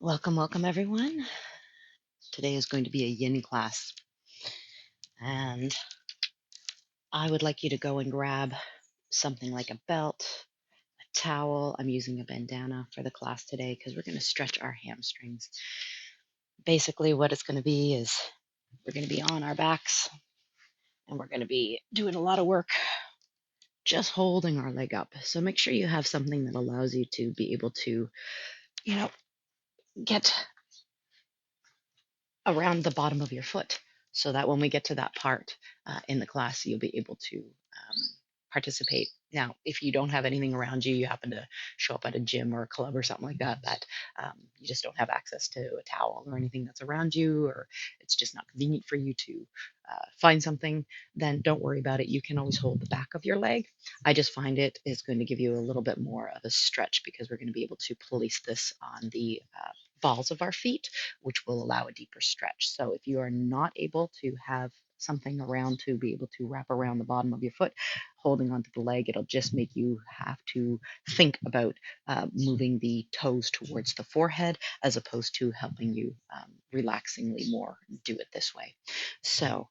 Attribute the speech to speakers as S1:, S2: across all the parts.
S1: Welcome, welcome everyone. Today is going to be a yin class, and I would like you to go and grab something like a belt, a towel. I'm using a bandana for the class today because we're going to stretch our hamstrings. Basically, what it's going to be is we're going to be on our backs and we're going to be doing a lot of work just holding our leg up. So make sure you have something that allows you to be able to, you know, get around the bottom of your foot so that when we get to that part in the class, you'll be able to participate. Now, if you don't have anything around you, you happen to show up at a gym or a club or something like that, you just don't have access to a towel or anything that's around you, or it's just not convenient for you to find something, then don't worry about it. You can always hold the back of your leg. I just find it is going to give you a little bit more of a stretch because we're going to be able to place this on the balls of our feet, which will allow a deeper stretch. So if you are not able to have something around to be able to wrap around the bottom of your foot, holding onto the leg, it'll just make you have to think about moving the toes towards the forehead as opposed to helping you relaxingly more do it this way. So,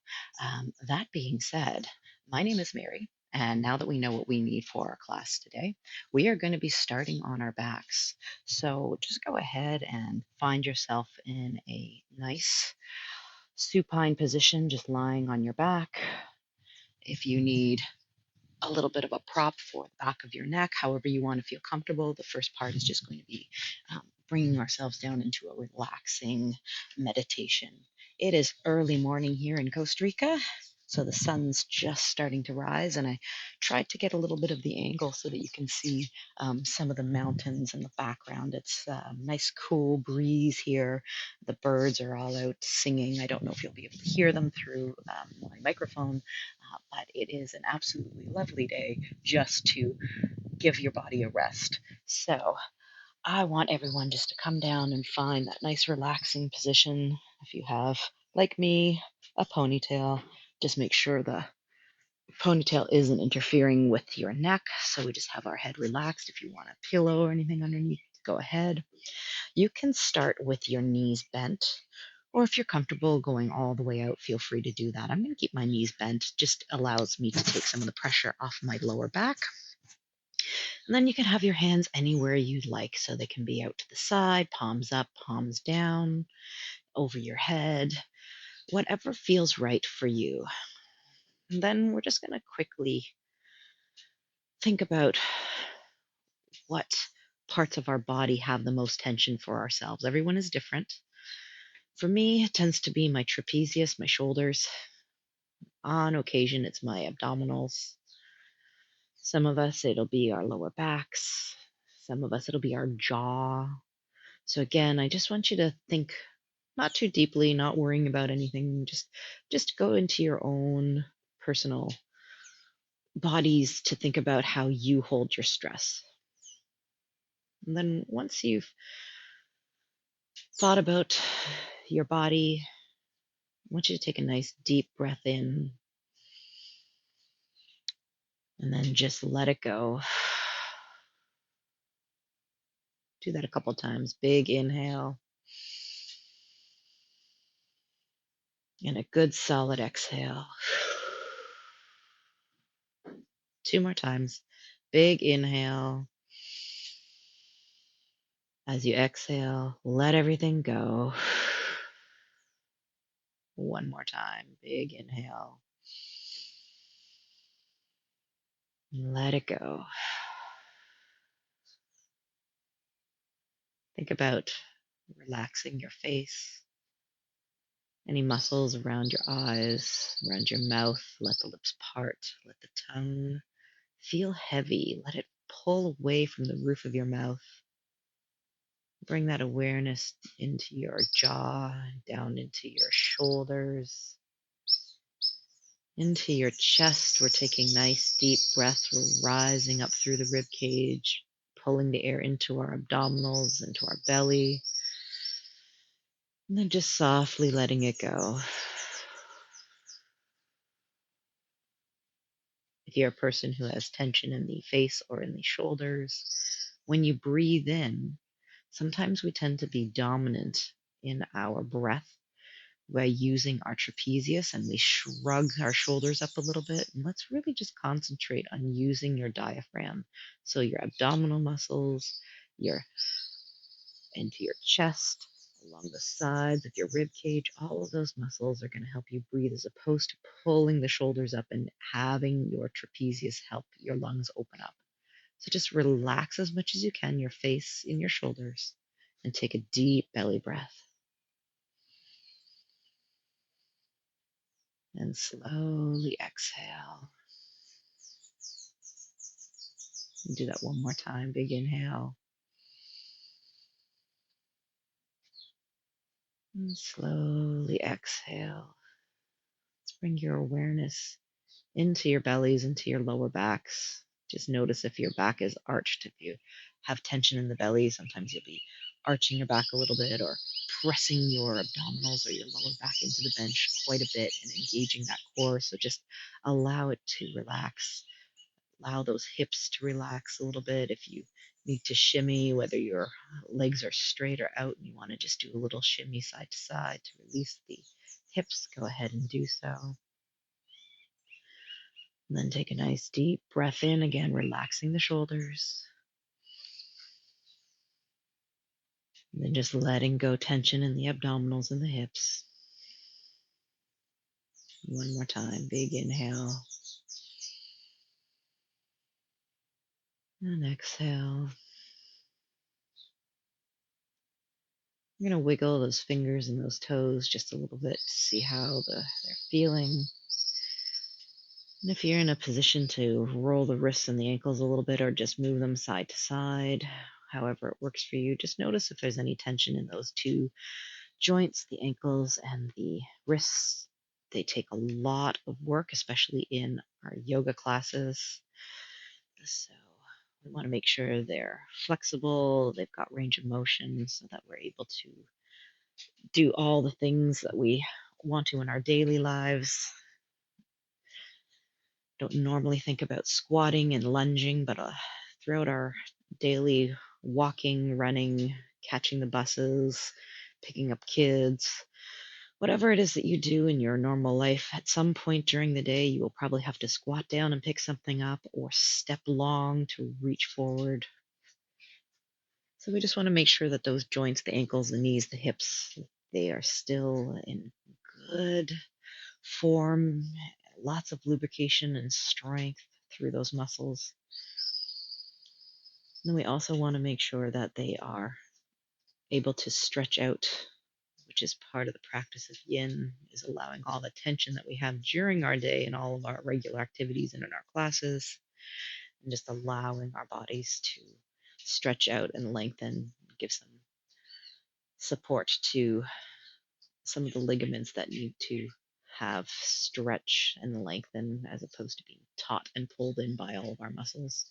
S1: that being said, my name is Mary. And now that we know what we need for our class today, we are going to be starting on our backs. So just go ahead and find yourself in a nice supine position, just lying on your back. If you need a little bit of a prop for the back of your neck, however you want to feel comfortable, the first part is just going to be bringing ourselves down into a relaxing meditation. It is early morning here in Costa Rica. So the sun's just starting to rise, and I tried to get a little bit of the angle so that you can see some of the mountains in the background. It's a nice cool breeze here. The birds are all out singing. I don't know if you'll be able to hear them through my microphone, but it is an absolutely lovely day just to give your body a rest. So I want everyone just to come down and find that nice relaxing position. If you have, like me, a ponytail, just make sure the ponytail isn't interfering with your neck. So we just have our head relaxed. If you want a pillow or anything underneath, go ahead. You can start with your knees bent, or if you're comfortable going all the way out, feel free to do that. I'm going to keep my knees bent, just allows me to take some of the pressure off my lower back. And then you can have your hands anywhere you'd like. So they can be out to the side, palms up, palms down, over your head, whatever feels right for you. And then we're just going to quickly think about what parts of our body have the most tension for ourselves. Everyone is different. For me, it tends to be my trapezius, my shoulders. On occasion, it's my abdominals. Some of us, it'll be our lower backs. Some of us, it'll be our jaw. So again, I just want you to think not too deeply, not worrying about anything. Just go into your own personal bodies to think about how you hold your stress. And then once you've thought about your body, I want you to take a nice deep breath in and then just let it go. Do that a couple times. Big inhale and a good solid exhale. Two more times. Big inhale. As you exhale, let everything go. One more time. Big inhale. Let it go. Think about relaxing your face, any muscles around your eyes, around your mouth. Let the lips part. Let the tongue feel heavy. Let it pull away from the roof of your mouth. Bring that awareness into your jaw, down into your shoulders, into your chest. We're taking nice deep breaths. We're rising up through the rib cage, pulling the air into our abdominals, into our belly, and then just softly letting it go. If you're a person who has tension in the face or in the shoulders, when you breathe in, Sometimes we tend to be dominant in our breath by using our trapezius, and we shrug our shoulders up a little bit. And let's really just concentrate on using your diaphragm. So your abdominal muscles, your into your chest, along the sides of your rib cage, all of those muscles are going to help you breathe as opposed to pulling the shoulders up and having your trapezius help your lungs open up. So just relax as much as you can your face in your shoulders and take a deep belly breath. And slowly exhale. Do that one more time. Big inhale. And slowly exhale. Let's bring your awareness into your bellies, into your lower backs. Just notice if your back is arched. If you have tension in the belly, sometimes you'll be arching your back a little bit or pressing your abdominals or your lower back into the bench quite a bit and engaging that core. So just allow it to relax. Allow those hips to relax a little bit. If you need to shimmy, whether your legs are straight or out and you want to just do a little shimmy side to side to release the hips, go ahead and do so. And then take a nice deep breath in, again, relaxing the shoulders. And then just letting go tension in the abdominals and the hips. One more time, big inhale. And exhale. You're going to wiggle those fingers and those toes just a little bit to see how they're feeling. And if you're in a position to roll the wrists and the ankles a little bit or just move them side to side, however it works for you, just notice if there's any tension in those two joints, the ankles and the wrists. They take a lot of work, especially in our yoga classes. So we want to make sure they're flexible, they've got range of motion so that we're able to do all the things that we want to in our daily lives. Don't normally think about squatting and lunging, but throughout our daily walking, running, catching the buses, picking up kids, whatever it is that you do in your normal life, at some point during the day, you will probably have to squat down and pick something up or step long to reach forward. So we just want to make sure that those joints, the ankles, the knees, the hips, they are still in good form, lots of lubrication and strength through those muscles. And then we also want to make sure that they are able to stretch out, which is part of the practice of yin, is allowing all the tension that we have during our day and all of our regular activities and in our classes, and just allowing our bodies to stretch out and lengthen, give some support to some of the ligaments that need to have stretch and lengthen as opposed to being taut and pulled in by all of our muscles.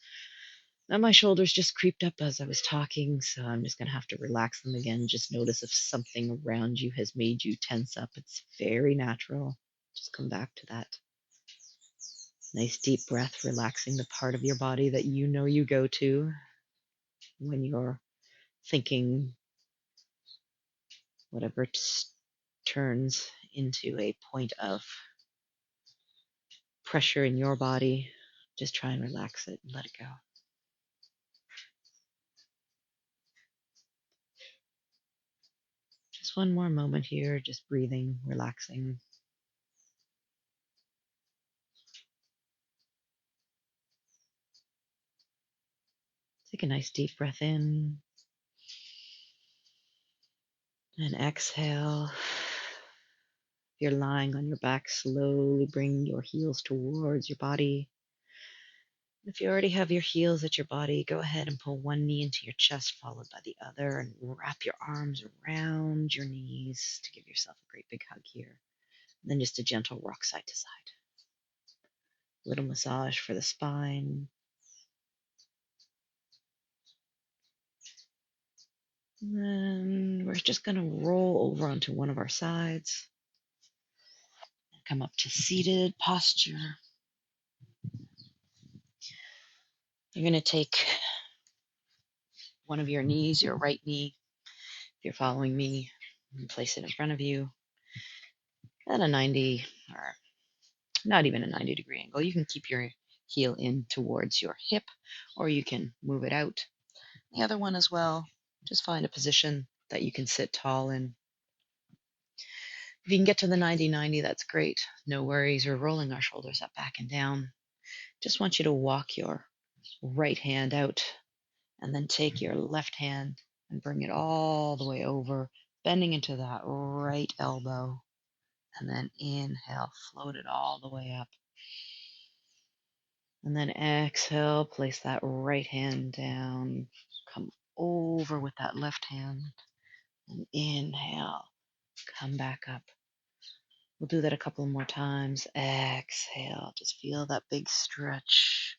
S1: Now my shoulders just creeped up as I was talking, so I'm just going to have to relax them again. Just notice if something around you has made you tense up. It's very natural. Just come back to that. Nice deep breath, relaxing the part of your body that you know you go to when you're thinking whatever turns into a point of pressure in your body. Just try and relax it and let it go. Just one more moment here, just breathing, relaxing. Take a nice deep breath in and exhale. If you're lying on your back, slowly bring your heels towards your body. If you already have your heels at your body, go ahead and pull one knee into your chest, followed by the other, and wrap your arms around your knees to give yourself a great big hug here. And then just a gentle rock side to side. Little massage for the spine. And then we're just going to roll over onto one of our sides. Come up to seated posture. You're going to take one of your knees, your right knee, if you're following me, and place it in front of you at a 90 or not even a 90-degree angle. You can keep your heel in towards your hip, or you can move it out. The other one as well, just find a position that you can sit tall in. If you can get to the 90-90, that's great. No worries. We're rolling our shoulders up, back, and down. Just want you to walk your right hand out and then take your left hand and bring it all the way over, bending into that right elbow. And then inhale, float it all the way up. And then exhale, place that right hand down, come over with that left hand, and inhale, come back up. We'll do that a couple more times. Exhale, just feel that big stretch.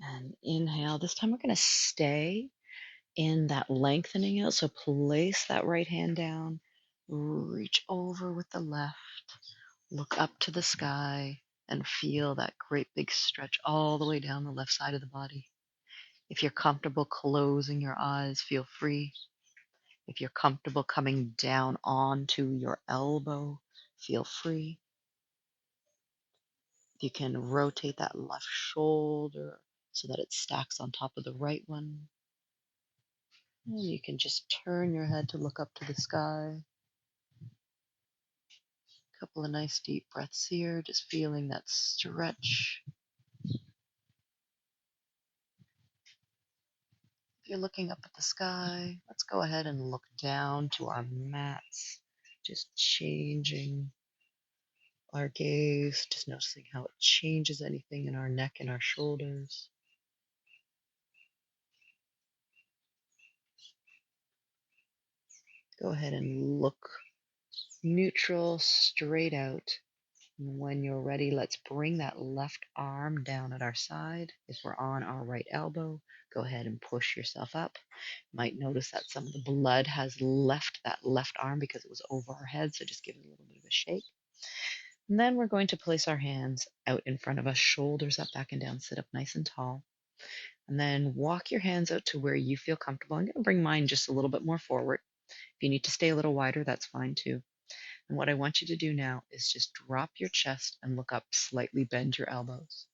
S1: And inhale. This time we're going to stay in that lengthening out. So place that right hand down, reach over with the left, look up to the sky, and feel that great big stretch all the way down the left side of the body. If you're comfortable closing your eyes, feel free. If you're comfortable coming down onto your elbow, feel free. You can rotate that left shoulder so that it stacks on top of the right one. And you can just turn your head to look up to the sky. A couple of nice deep breaths here, just feeling that stretch. If you're looking up at the sky, let's go ahead and look down to our mats, just changing our gaze, just noticing how it changes anything in our neck and our shoulders. Go ahead and look neutral, straight out. And when you're ready, let's bring that left arm down at our side. If we're on our right elbow, go ahead and push yourself up. You might notice that some of the blood has left that left arm because it was over our head, so just give it a little bit of a shake. And then we're going to place our hands out in front of us, shoulders up, back, and down. Sit up nice and tall. And then walk your hands out to where you feel comfortable. I'm going to bring mine just a little bit more forward. If you need to stay a little wider, that's fine too. And what I want you to do now is just drop your chest and look up, slightly bend your elbows.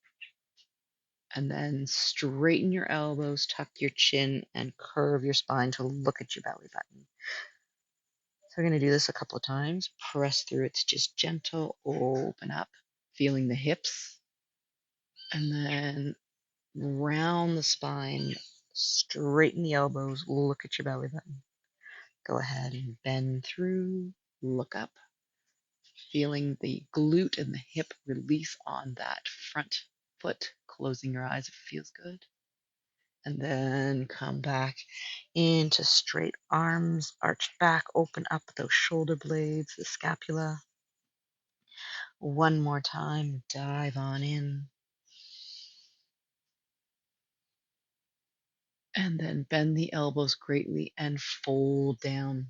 S1: And then straighten your elbows, tuck your chin, and curve your spine to look at your belly button. So we're going to do this a couple of times. Press through. It's just gentle, open up, feeling the hips. And then round the spine, straighten the elbows, look at your belly button. Go ahead and bend through, look up, feeling the glute and the hip release on that front foot, closing your eyes if it feels good. And then come back into straight arms, arched back, open up those shoulder blades, the scapula. One more time, dive on in. And then bend the elbows greatly and fold down.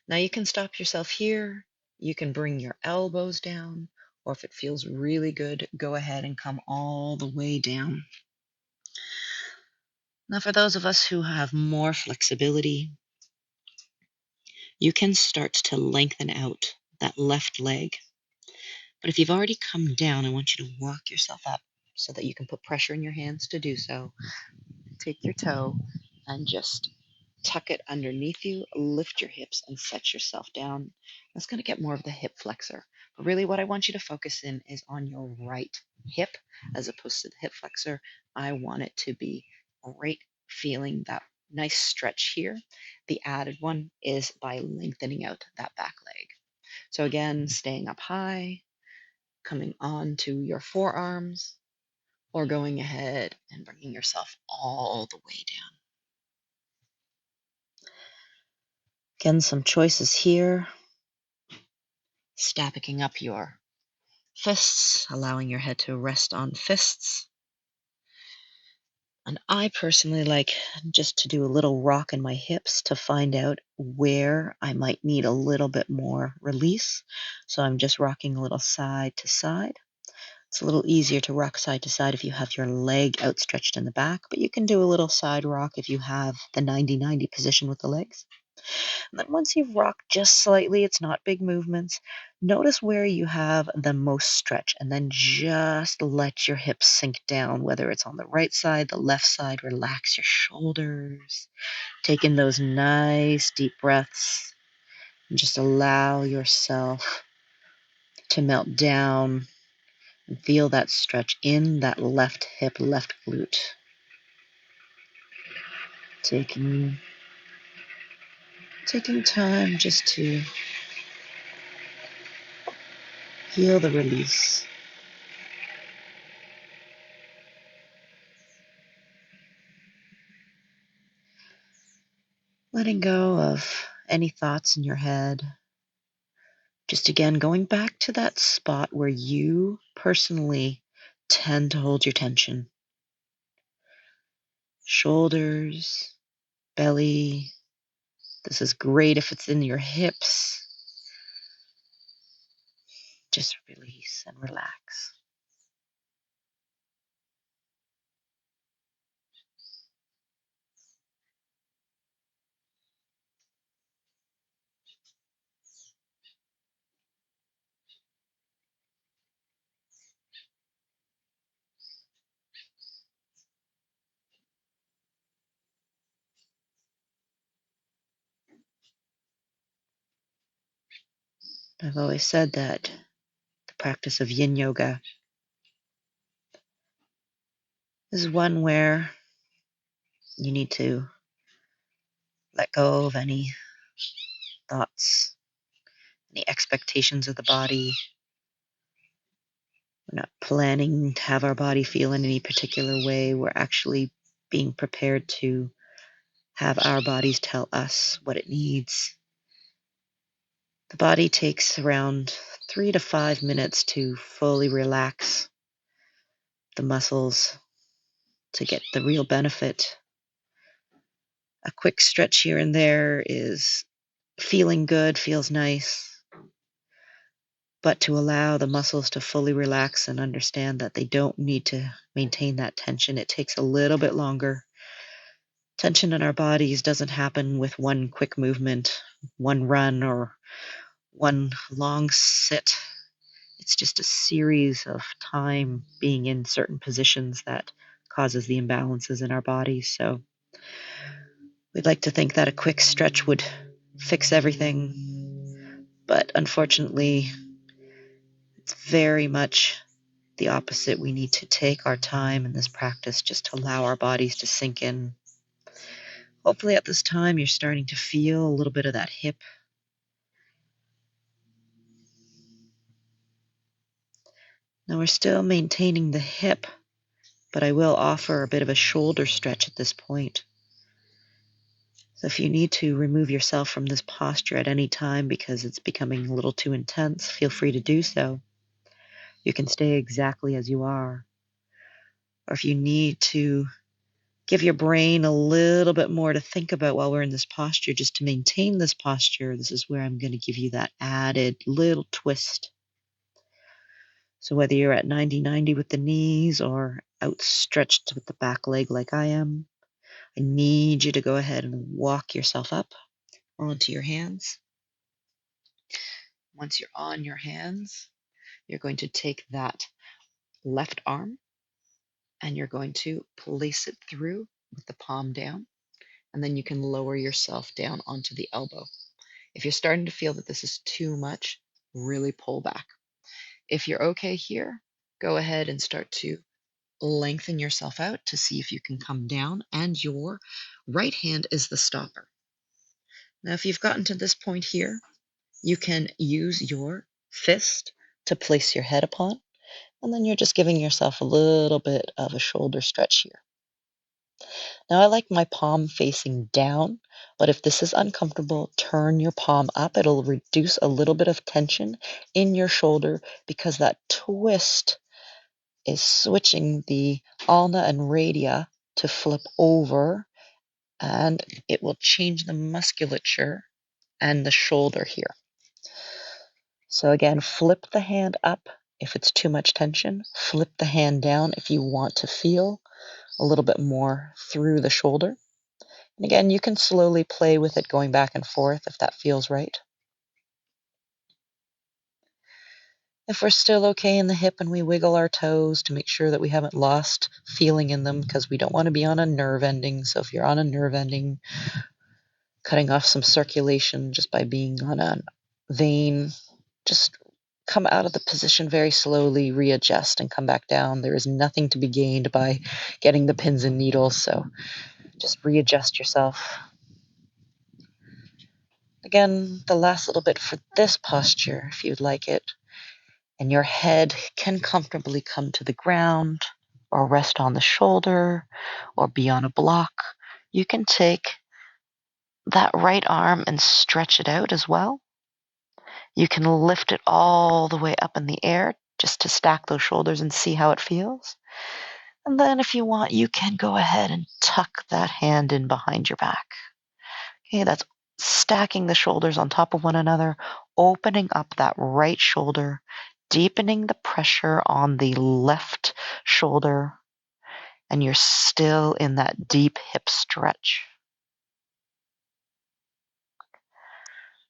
S1: Now you can stop yourself here. You can bring your elbows down, or if it feels really good, go ahead and come all the way down. Now, for those of us who have more flexibility, you can start to lengthen out that left leg. But if you've already come down, I want you to walk yourself up so that you can put pressure in your hands to do so. Take your toe and just tuck it underneath you, lift your hips, and set yourself down. That's going to get more of the hip flexor. But really, what I want you to focus in is on your right hip as opposed to the hip flexor. I want it to be right, feeling that nice stretch here. The added one is by lengthening out that back leg. So again, staying up high, coming on to your forearms, or going ahead and bringing yourself all the way down. Again, some choices here. Stacking up your fists, allowing your head to rest on fists. And I personally like just to do a little rock in my hips to find out where I might need a little bit more release. So I'm just rocking a little side to side.
S2: It's a little easier to rock side to side if you have your leg outstretched in the back, but you can do a little side rock if you have the 90-90 position with the legs. And then once you've rocked just slightly, it's not big movements, notice where you have the most stretch, and then just let your hips sink down, whether it's on the right side, the left side. Relax your shoulders. Take in those nice deep breaths, and just allow yourself to melt down and feel that stretch in that left hip, left glute. Taking time just to feel the release. Letting go of any thoughts in your head. Just again, going back to that spot where you personally tend to hold your tension. Shoulders, belly. This is great if it's in your hips. Just release and relax. I've always said that the practice of Yin Yoga is one where you need to let go of any thoughts, any expectations of the body. We're not planning to have our body feel in any particular way. We're actually being prepared to have our bodies tell us what it needs. The body takes around 3 to 5 minutes to fully relax the muscles to get the real benefit. A quick stretch here and there is feeling good, feels nice, but to allow the muscles to fully relax and understand that they don't need to maintain that tension, it takes a little bit longer. Tension in our bodies doesn't happen with one quick movement, one run, or one long sit. It's just a series of time being in certain positions that causes the imbalances in our bodies. So we'd like to think that a quick stretch would fix everything, but unfortunately, it's very much the opposite. We need to take our time in this practice just to allow our bodies to sink in. Hopefully at this time you're starting to feel a little bit of that hip. Now we're still maintaining the hip, but I will offer a bit of a shoulder stretch at this point. So if you need to remove yourself from this posture at any time because it's becoming a little too intense, feel free to do so. You can stay exactly as you are. Or if you need to give your brain a little bit more to think about while we're in this posture, just to maintain this posture, this is where I'm going to give you that added little twist. So whether you're at 90-90 with the knees or outstretched with the back leg like I am, I need you to go ahead and walk yourself up onto your hands. Once you're on your hands, you're going to take that left arm and you're going to place it through with the palm down, and then you can lower yourself down onto the elbow. If you're starting to feel that this is too much, really pull back. If you're okay here, go ahead and start to lengthen yourself out to see if you can come down, and your right hand is the stopper. Now, if you've gotten to this point here, you can use your fist to place your head upon, and then you're just giving yourself a little bit of a shoulder stretch here. Now, I like my palm facing down, but if this is uncomfortable, turn your palm up. It'll reduce a little bit of tension in your shoulder because that twist is switching the ulna and radia to flip over, and it will change the musculature and the shoulder here. So again, flip the hand up If it's too much tension, flip the hand down if you want to feel a little bit more through the shoulder. And again, you can slowly play with it going back and forth if that feels right. If we're still okay in the hip and we wiggle our toes to make sure that we haven't lost feeling in them, because we don't want to be on a nerve ending. So if you're on a nerve ending, cutting off some circulation just by being on a vein, just come out of the position very slowly, readjust, and come back down. There is nothing to be gained by getting the pins and needles, so just readjust yourself. Again, the last little bit for this posture, if you'd like it, and your head can comfortably come to the ground or rest on the shoulder or be on a block. You can take that right arm and stretch it out as well. You can lift it all the way up in the air just to stack those shoulders and see how it feels. And then if you want, you can go ahead and tuck that hand in behind your back. Okay, that's stacking the shoulders on top of one another, opening up that right shoulder, deepening the pressure on the left shoulder, and you're still in that deep hip stretch.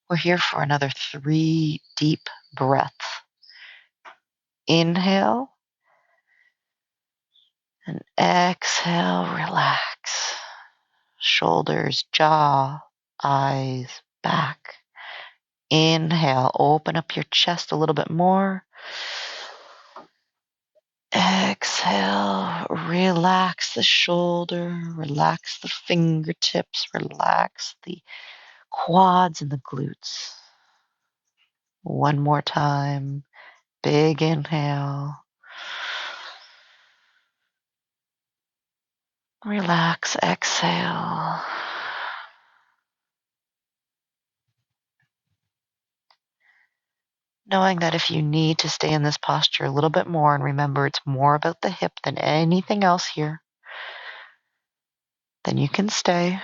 S2: We're here for another 3 deep breaths. Inhale and exhale, relax. Shoulders, jaw, eyes, back. Inhale, open up your chest a little bit more. Exhale, relax the shoulder, relax the fingertips, relax the quads and the glutes. One more time. Big inhale. Relax, exhale. Knowing that if you need to stay in this posture a little bit more, and remember it's more about the hip than anything else here, then you can stay.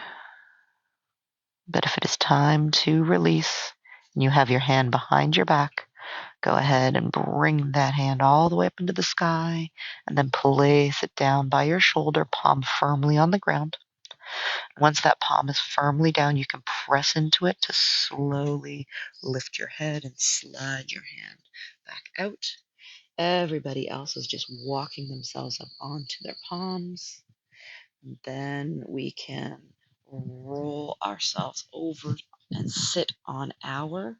S2: But if it is time to release and you have your hand behind your back, go ahead and bring that hand all the way up into the sky and then place it down by your shoulder, palm firmly on the ground. Once that palm is firmly down, you can press into it to slowly lift your head and slide your hand back out. Everybody else is just walking themselves up onto their palms. And then we can roll ourselves over and sit on our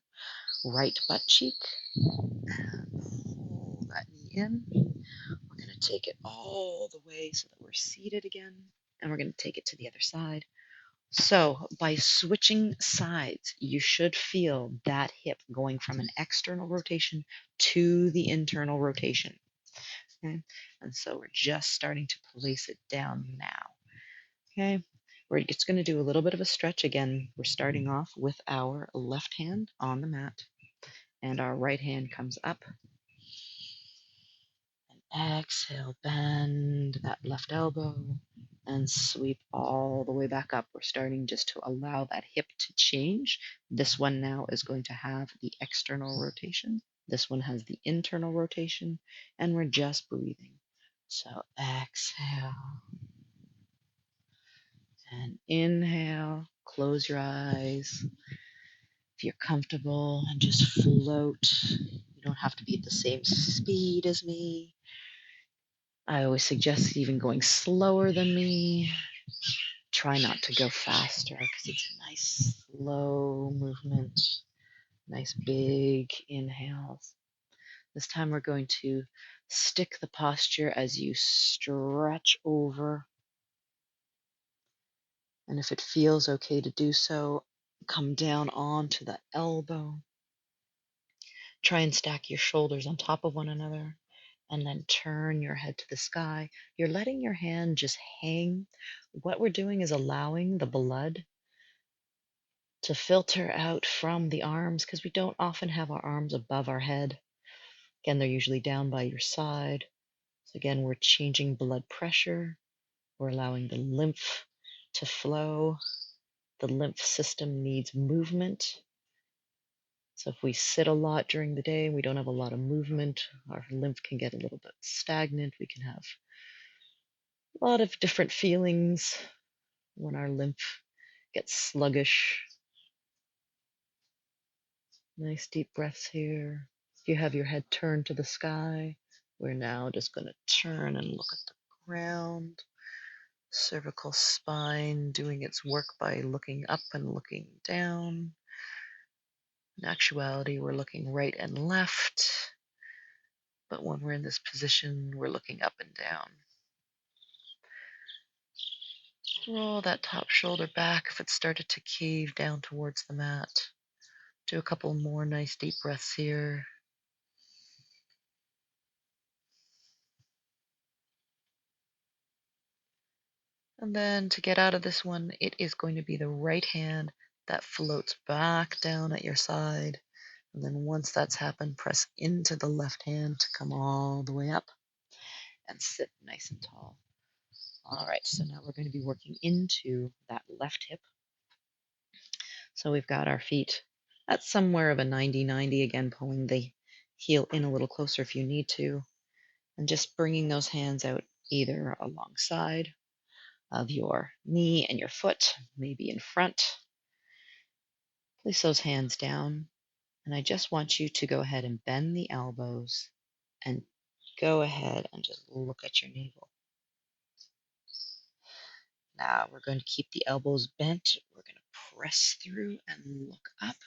S2: right butt cheek. And pull that knee in. We're going to take it all the way so that we're seated again. And we're going to take it to the other side. So by switching sides, you should feel that hip going from an external rotation to the internal rotation. Okay, and so we're just starting to place it down now. Okay, we're just going to do a little bit of a stretch again. We're starting off with our left hand on the mat, and our right hand comes up. And exhale, bend that left elbow and sweep all the way back up. We're starting just to allow that hip to change. This one now is going to have the external rotation. This one has the internal rotation, and we're just breathing. So exhale and inhale. Close your eyes if you're comfortable and just float. You don't have to be at the same speed as me. I always suggest even going slower than me. Try not to go faster because it's a nice slow movement, nice big inhales. This time we're going to stick the posture as you stretch over. And if it feels okay to do so, come down onto the elbow. Try and stack your shoulders on top of one another and then turn your head to the sky. You're letting your hand just hang. What we're doing is allowing the blood to filter out from the arms because we don't often have our arms above our head. Again, they're usually down by your side. So again, we're changing blood pressure. We're allowing the lymph to flow. The lymph system needs movement.
S1: So if we sit a lot during the day and we don't have a lot of movement, our lymph can get a little bit stagnant. We can have a lot of different feelings when our lymph gets sluggish. Nice deep breaths here. If you have your head turned to the sky, we're now just going to turn and look at the ground. Cervical spine doing its work by looking up and looking down. In actuality, we're looking right and left, but when we're in this position, we're looking up and down. Roll that top shoulder back if it started to cave down towards the mat. Do a couple more nice deep breaths here. And then to get out of this one, it is going to be the right hand that floats back down at your side. And then once that's happened, press into the left hand to come all the way up and sit nice and tall. All right, so now we're going to be working into that left hip. So we've got our feet at somewhere of a 90-90, again, pulling the heel in a little closer if you need to, and just bringing those hands out either alongside of your knee and your foot, maybe in front. Place those hands down, and I just want you to go ahead and bend the elbows and go ahead and just look at your navel. Now we're going to keep the elbows bent. We're going to press through and look up.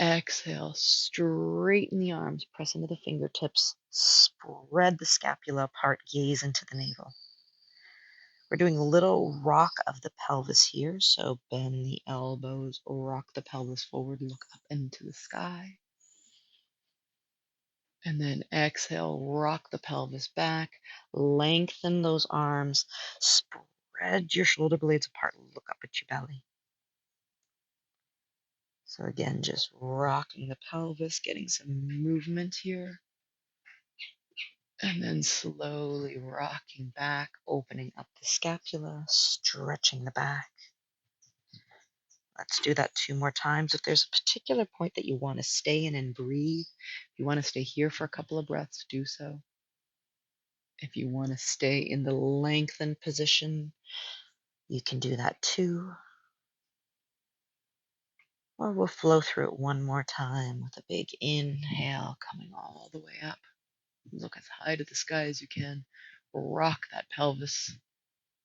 S1: Exhale, straighten the arms, press into the fingertips, spread the scapula apart, gaze into the navel. We're doing a little rock of the pelvis here, so bend the elbows, rock the pelvis forward, look up into the sky. And then exhale, rock the pelvis back, lengthen those arms, spread your shoulder blades apart, look up at your belly. So again, just rocking the pelvis, getting some movement here. And then slowly rocking back, opening up the scapula, stretching the back. Let's do that 2 more times. If there's a particular point that you want to stay in and breathe, if you want to stay here for a couple of breaths, do so. If you want to stay in the lengthened position, you can do that too. Or we'll flow through it one more time with a big inhale coming all the way up. Look as high to the sky as you can. Rock that pelvis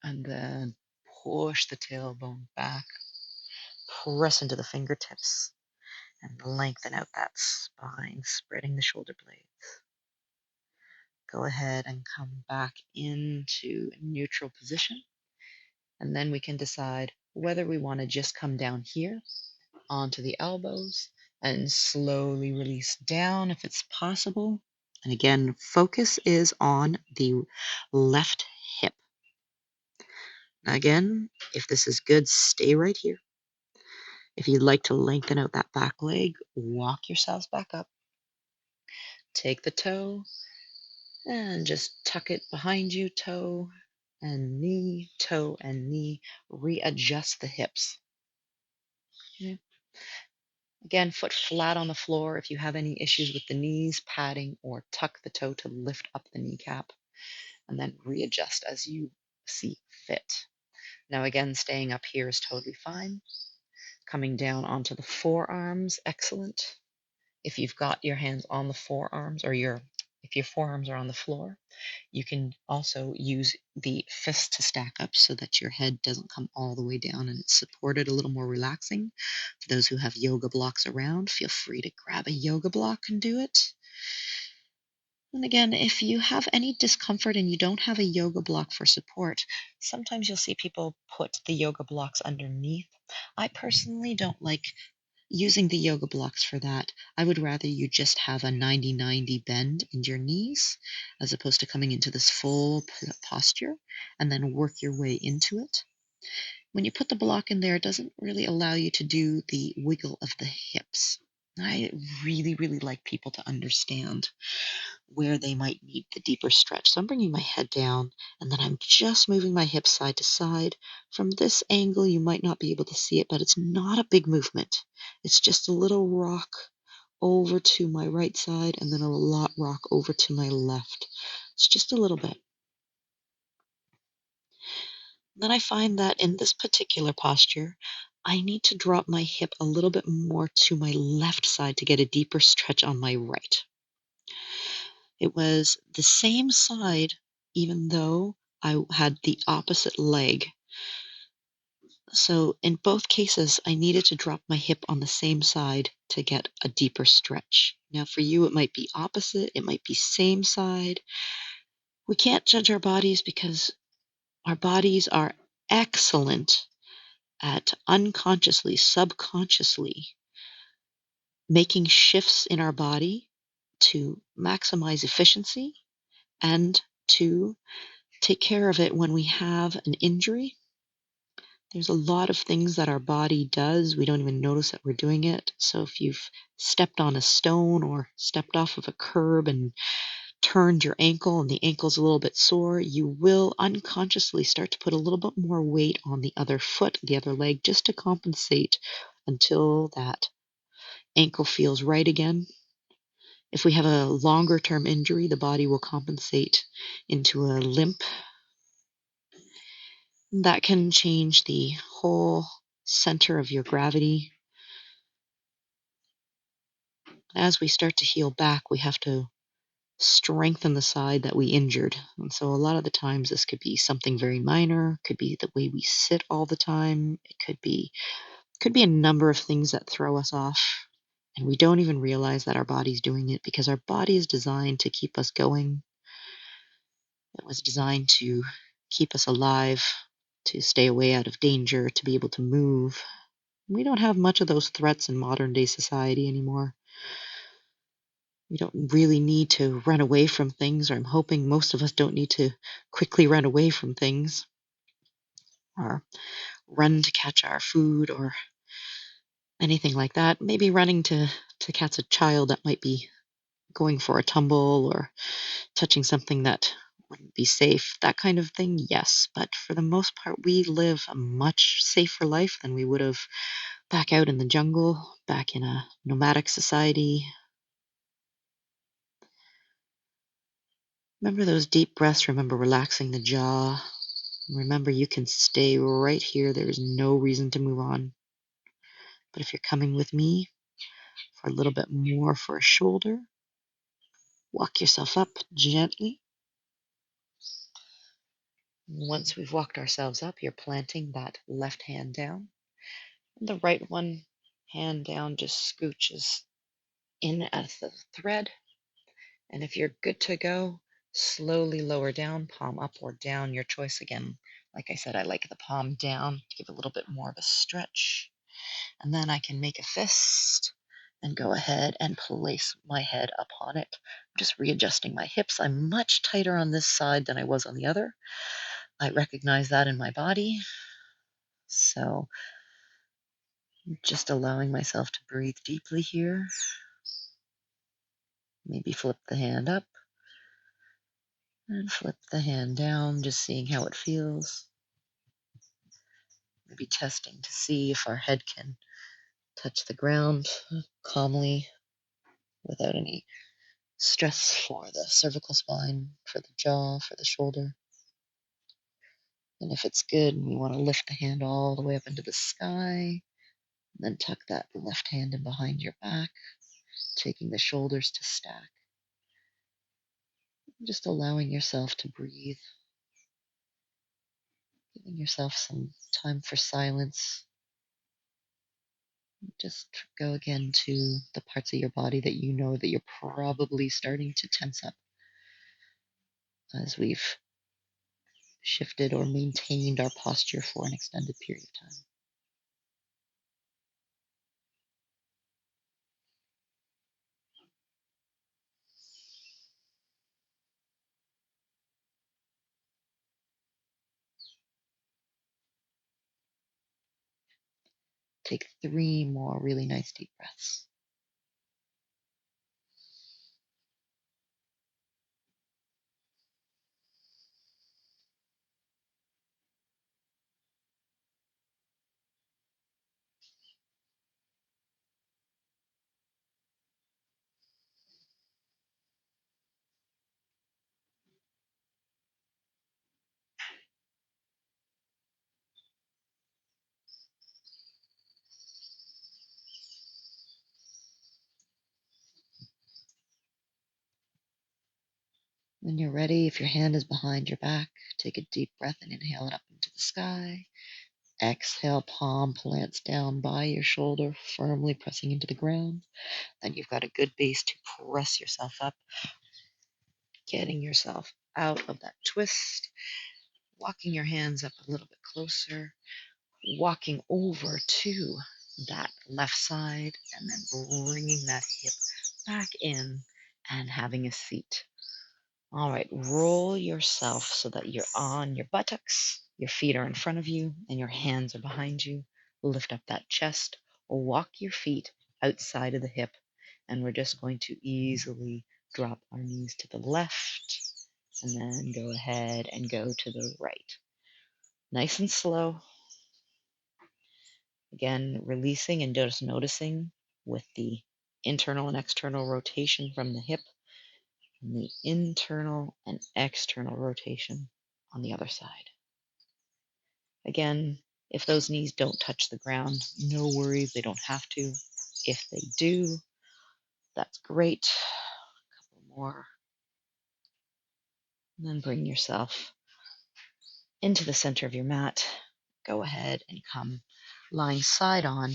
S1: and then push the tailbone back. Press into the fingertips and lengthen out that spine, spreading the shoulder blades. Go ahead and come back into neutral position. And then we can decide whether we want to just come down here onto the elbows and slowly release down if it's possible. And again, focus is on the left hip. Now again, if this is good, stay right here. If you'd like to lengthen out that back leg, walk yourselves back up. Take the toe and just tuck it behind you, toe and knee, toe and knee. Readjust the hips. Okay. Again, foot flat on the floor. If you have any issues with the knees, padding or tuck the toe to lift up the kneecap, and then readjust as you see fit. Now again, staying up here is totally fine. Coming down onto the forearms, excellent. If you've got your hands on the forearms or if your forearms are on the floor, you can also use the fists to stack up so that your head doesn't come all the way down and it's supported, a little more relaxing. For those who have yoga blocks around, feel free to grab a yoga block and do it. And again, if you have any discomfort and you don't have a yoga block for support, sometimes you'll see people put the yoga blocks underneath. I personally don't like using the yoga blocks for that. I would rather you just have a 90-90 bend in your knees as opposed to coming into this full posture and then work your way into it. When you put the block in there, it doesn't really allow you to do the wiggle of the hips.
S2: I really, really like people to understand where they might need the deeper stretch. So I'm bringing my head down and then I'm just moving my hips side to side. From this angle, you might not be able to see it, but it's not a big movement. It's just a little rock over to my right side and then a lot rock over to my left. It's just a little bit. Then I find that in this particular posture, I need to drop my hip a little bit more to my left side to get a deeper stretch on my right. It was the same side, even though I had the opposite leg. So in both cases, I needed to drop my hip on the same side to get a deeper stretch. Now, for you, it might be opposite, it might be same side. We can't judge our bodies because our bodies are excellent at unconsciously, subconsciously making shifts in our body to maximize efficiency and to take care of it when we have an injury. There's a lot of things that our body does. We don't even notice that we're doing it. So if you've stepped on a stone or stepped off of a curb and turned your ankle and the ankle's a little bit sore, you will unconsciously start to put a little bit more weight on the other foot, the other leg, just to compensate until that ankle feels right again. If we have a longer term injury, the body will compensate into a limp. That can change the whole center of your gravity. As we start to heal back, we have to strengthen the side that we injured. And so a lot of the times this could be something very minor, could be the way we sit all the time, it could be a number of things that throw us off. And we don't even realize that our body's doing it because our body is designed to keep us going. It was designed to keep us alive, to stay away out of danger, to be able to move. We don't have much of those threats in modern day society anymore. We don't really need to run away from things, or I'm hoping most of us don't need to quickly run away from things or run to catch our food or anything like that. Maybe running to catch a child that might be going for a tumble or touching something that wouldn't be safe, that kind of thing, yes. But for the most part, we live a much safer life than we would have back out in the jungle, back in a nomadic society. Remember those deep breaths. Remember relaxing the jaw. Remember you can stay right here. There is no reason to move on. But if you're coming with me for a little bit more for a shoulder, walk yourself up gently. Once we've walked ourselves up, you're planting that left hand down. And the right one hand down just scooches in at the thread. And if you're good to go, slowly lower down, palm up or down, your choice again. Like I said, I like the palm down to give a little bit more of a stretch. And then I can make a fist and go ahead and place my head upon it. I'm just readjusting my hips. I'm much tighter on this side than I was on the other. I recognize that in my body. So just allowing myself to breathe deeply here. Maybe flip the hand up and flip the hand down, just seeing how it feels. Maybe testing to see if our head can touch the ground calmly without any stress for the cervical spine, for the jaw, for the shoulder. And if it's good, we want to lift the hand all the way up into the sky, and then tuck that left hand in behind your back, taking the shoulders to stack. Just allowing yourself to breathe, giving yourself some time for silence. Just go again to the parts of your body that you know that you're probably starting to tense up as we've shifted or maintained our posture for an extended period of time. Take 3 more really nice deep breaths. When you're ready, if your hand is behind your back, take a deep breath and inhale it up into the sky. Exhale, palm plants down by your shoulder, firmly pressing into the ground. Then you've got a good base to press yourself up, getting yourself out of that twist, walking your hands up a little bit closer, walking over to that left side, and then bringing that hip back in and having a seat. All right, roll yourself so that you're on your buttocks, your feet are in front of you, and your hands are behind you. Lift up that chest, or walk your feet outside of the hip, and we're just going to easily drop our knees to the left, and then go ahead and go to the right. Nice and slow. Again, releasing and just noticing with the internal and external rotation from the hip, and the internal and external rotation on the other side. Again, if those knees don't touch the ground, no worries, they don't have to. If they do, that's great. A couple more. And then bring yourself into the center of your mat. Go ahead and come lying side on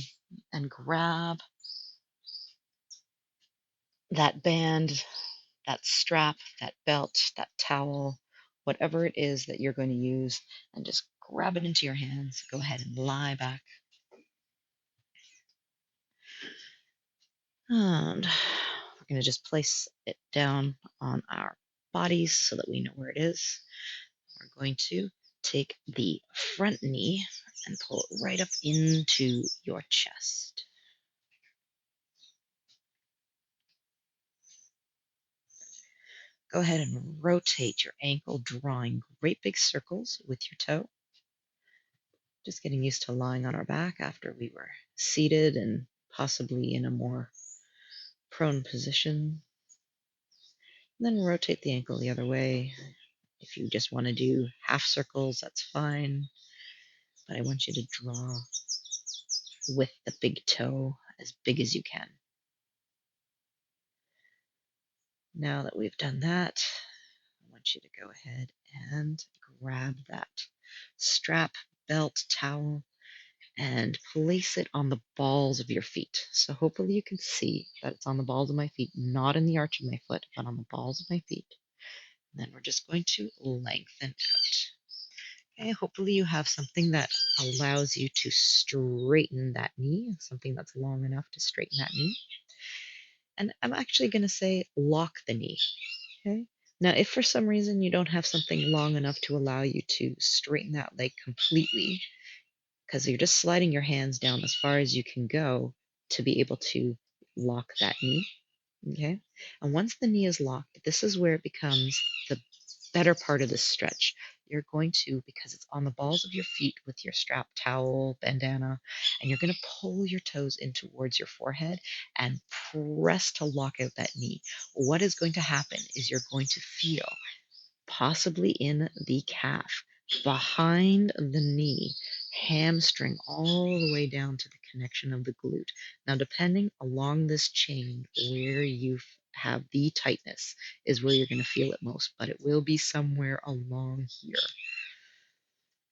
S2: and grab that band, that strap, that belt, that towel, whatever it is that you're going to use, and just grab it into your hands. Go ahead and lie back. And we're going to just place it down on our bodies so that we know where it is. We're going to take the front knee and pull it right up into your chest. Go ahead and rotate your ankle, drawing great big circles with your toe. Just getting used to lying on our back after we were seated and possibly in a more prone position. And then rotate the ankle the other way. If you just want to do half circles, that's fine. But I want you to draw with the big toe as big as you can. Now that we've done that, I want you to go ahead and grab that strap, belt, towel, and place it on the balls of your feet. So hopefully you can see that it's on the balls of my feet, not in the arch of my foot, but on the balls of my feet. And then we're just going to lengthen out. Okay, hopefully you have something that allows you to straighten that knee, something that's long enough to straighten that knee. And I'm actually going to say lock the knee. Okay. Now, if for some reason you don't have something long enough to allow you to straighten that leg completely, because you're just sliding your hands down as far as you can go to be able to lock that knee. Okay. And once the knee is locked, this is where it becomes the better part of this stretch. You're going to, because it's on the balls of your feet with your strap, towel, bandana, and you're going to pull your toes in towards your forehead and press to lock out that knee. What is going to happen is you're going to feel, possibly in the calf, behind the knee, hamstring all the way down to the connection of the glute. Now, depending along this chain where you have the tightness is where you're going to feel it most, but it will be somewhere along here.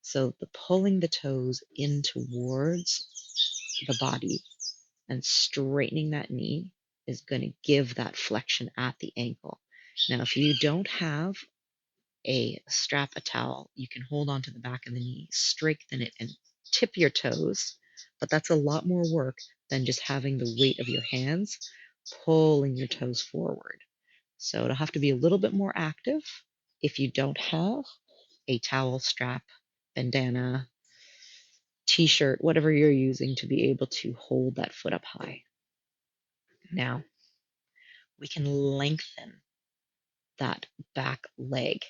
S2: So the pulling the toes in towards the body and straightening that knee is going to give that flexion at the ankle. Now, if you don't have a strap, a towel, you can hold on to the back of the knee, strengthen it, and tip your toes. But that's a lot more work than just having the weight of your hands pulling your toes forward. So it'll have to be a little bit more active if you don't have a towel, strap, bandana, t-shirt, whatever you're using to be able to hold that foot up high. Now, we can lengthen that back leg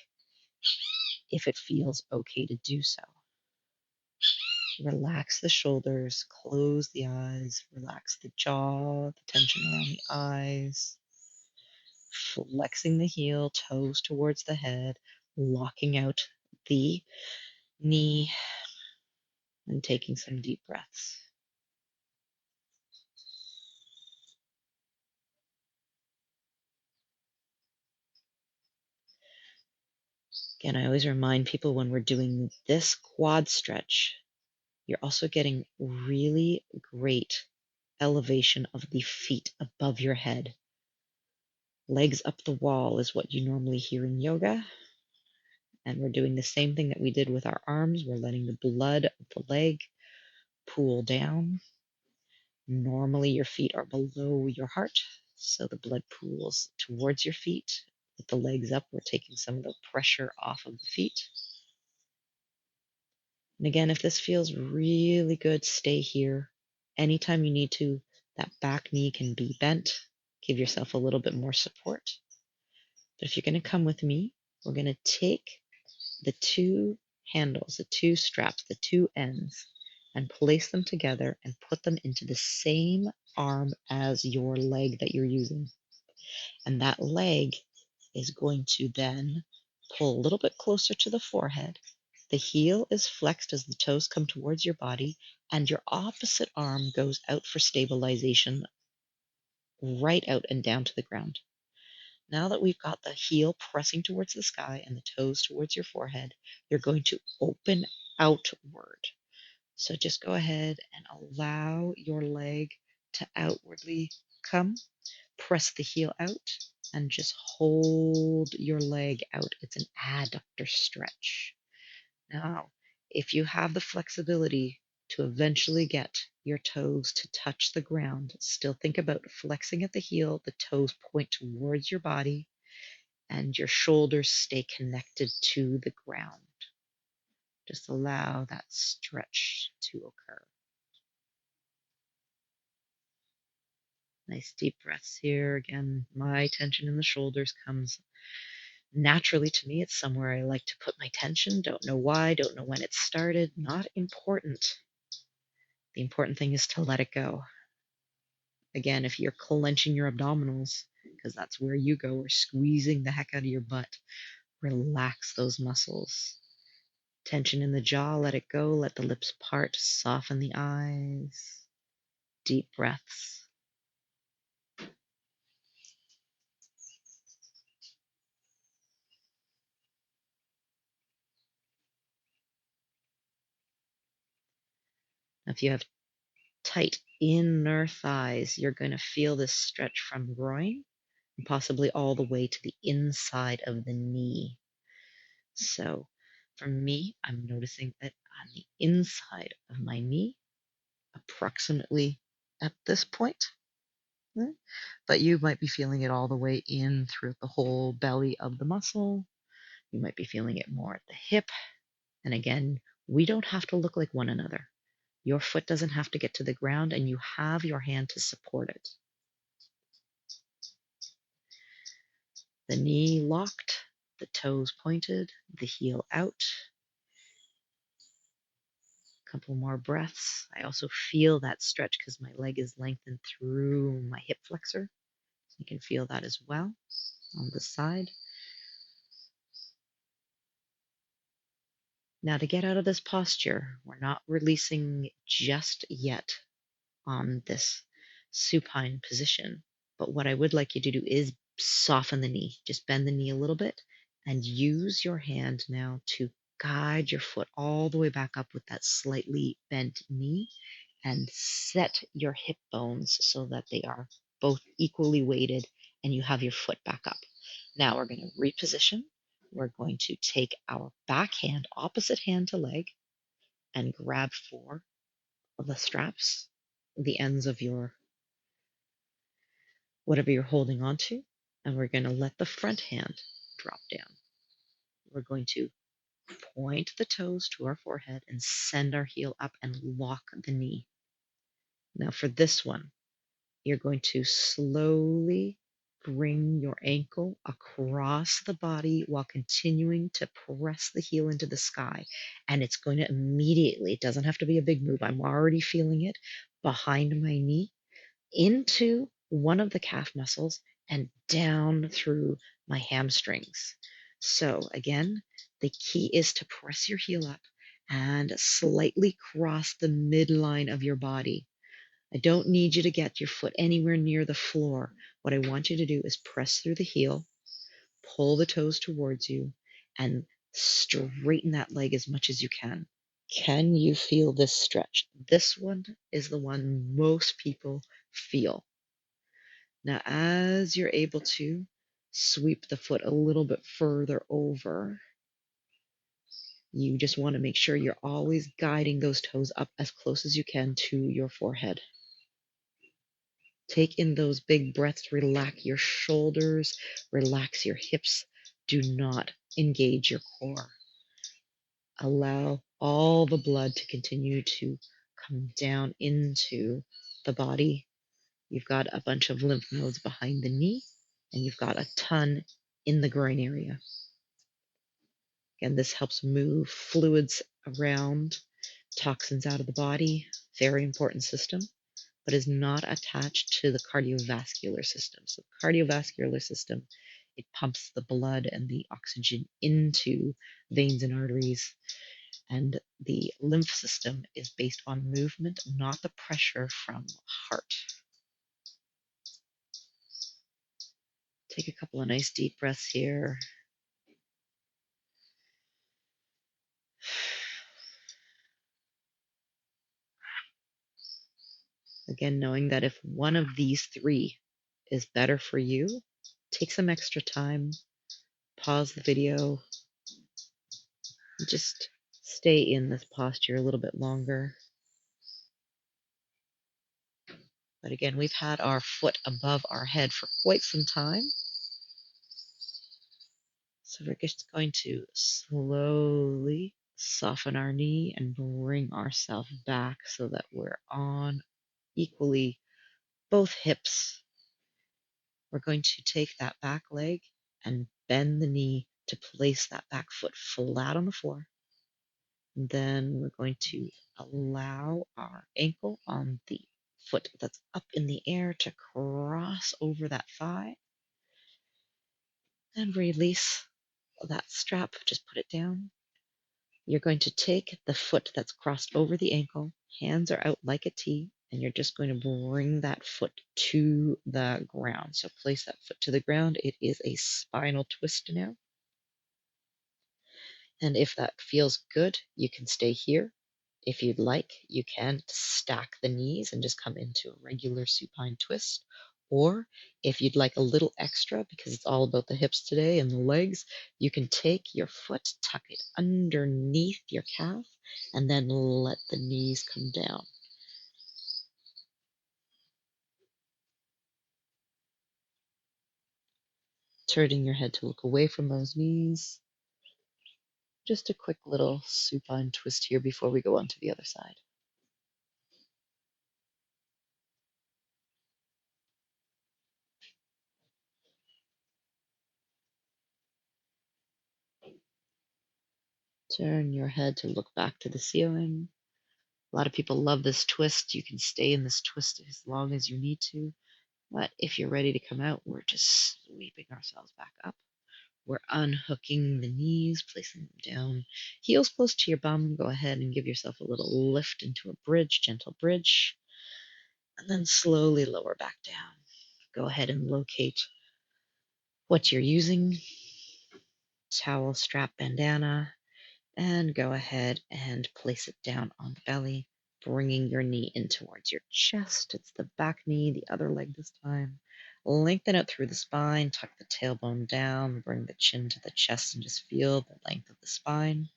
S2: if it feels okay to do so. Relax the shoulders, close the eyes, relax the jaw, the tension around the eyes, flexing the heel, toes towards the head, locking out the knee, and taking some deep breaths. Again, I always remind people when we're doing this quad stretch, you're also getting really great elevation of the feet above your head. Legs up the wall is what you normally hear in yoga. And we're doing the same thing that we did with our arms. We're letting the blood of the leg pool down. Normally, your feet are below your heart, so the blood pools towards your feet. With the legs up, we're taking some of the pressure off of the feet. And again, if this feels really good, stay here. Anytime you need to, that back knee can be bent. Give yourself a little bit more support. But if you're going to come with me, we're going to take the two handles, the two straps, the two ends, and place them together and put them into the same arm as your leg that you're using. And that leg is going to then pull a little bit closer to the forehead. The heel is flexed as the toes come towards your body, and your opposite arm goes out for stabilization, right out and down to the ground. Now that we've got the heel pressing towards the sky and the toes towards your forehead, you're going to open outward. So just go ahead and allow your leg to outwardly come. Press the heel out and just hold your leg out. It's an adductor stretch. Now, if you have the flexibility to eventually get your toes to touch the ground, still think about flexing at the heel, the toes point towards your body, and your shoulders stay connected to the ground. Just allow that stretch to occur. Nice deep breaths here. Again, my tension in the shoulders comes naturally to me. It's somewhere I like to put my tension. Don't know why, don't know when it started. Not important. The important thing is to let it go. Again, if you're clenching your abdominals, because that's where you go, or squeezing the heck out of your butt, relax those muscles. Tension in the jaw, let it go. Let the lips part, soften the eyes. Deep breaths. If you have tight inner thighs, you're going to feel this stretch from groin and possibly all the way to the inside of the knee. So for me, I'm noticing that on the inside of my knee, approximately at this point, but you might be feeling it all the way in through the whole belly of the muscle. You might be feeling it more at the hip. And again, we don't have to look like one another. Your foot doesn't have to get to the ground, and you have your hand to support it. The knee locked, the toes pointed, the heel out. A couple more breaths. I also feel that stretch because my leg is lengthened through my hip flexor. You can feel that as well on the side. Now, to get out of this posture, we're not releasing just yet on this supine position. But what I would like you to do is soften the knee. Just bend the knee a little bit and use your hand now to guide your foot all the way back up with that slightly bent knee and set your hip bones so that they are both equally weighted and you have your foot back up. Now we're going to reposition. We're going to take our back hand, opposite hand to leg, and grab for the straps, the ends of your whatever you're holding on to, and we're going to let the front hand drop down. We're going to point the toes to our forehead and send our heel up and lock the knee. Now, for this one, you're going to slowly bring your ankle across the body while continuing to press the heel into the sky. And it's going to immediately, it doesn't have to be a big move. I'm already feeling it behind my knee into one of the calf muscles and down through my hamstrings. So again, the key is to press your heel up and slightly cross the midline of your body. I don't need you to get your foot anywhere near the floor. What I want you to do is press through the heel, pull the toes towards you, and Straighten that leg as much as you can. Can you feel this stretch? This one is the one most people feel. Now, as you're able to sweep the foot a little bit further over, you just want to make sure you're always guiding those toes up as close as you can to your forehead. Take in those big breaths, relax your shoulders, relax your hips. Do not engage your core. Allow all the blood to continue to come down into the body. You've got a bunch of lymph nodes behind the knee, and you've got a ton in the groin area. Again, this helps move fluids around, toxins out of the body. Very important system, but is not attached to the cardiovascular system. So, the cardiovascular system, it pumps the blood and the oxygen into veins and arteries. And the lymph system is based on movement, not the pressure from heart. Take a couple of nice deep breaths here. Again, knowing that if one of these three is better for you, take some extra time, pause the video, and just stay in this posture a little bit longer. But again, we've had our foot above our head for quite some time. So we're just going to slowly soften our knee and bring ourselves back so that we're on equally both hips. We're going to take that back leg and bend the knee to place that back foot flat on the floor. And then we're going to allow our ankle on the foot that's up in the air to cross over that thigh and release that strap. Just put it down. You're going to take the foot that's crossed over the ankle, hands are out like a T, and you're just going to bring that foot to the ground. So place that foot to the ground. It is a spinal twist now. And if that feels good, you can stay here. If you'd like, you can stack the knees and just come into a regular supine twist. Or if you'd like a little extra, because it's all about the hips today and the legs, you can take your foot, tuck it underneath your calf, and then let the knees come down. Turning your head to look away from those knees. Just a quick little supine twist here before we go on to the other side. Turn your head to look back to the ceiling. A lot of people love this twist. You can stay in this twist as long as you need to. But if you're ready to come out, we're just sweeping ourselves back up. We're unhooking the knees, placing them down. Heels close to your bum. Go ahead and give yourself a little lift into a bridge, gentle bridge. And then slowly lower back down. Go ahead and locate what you're using. Towel, strap, bandana. And go ahead and place it down on the belly, bringing your knee in towards your chest. It's the back knee, the other leg this time. Lengthen out through the spine, tuck the tailbone down, bring the chin to the chest, and just feel the length of the spine.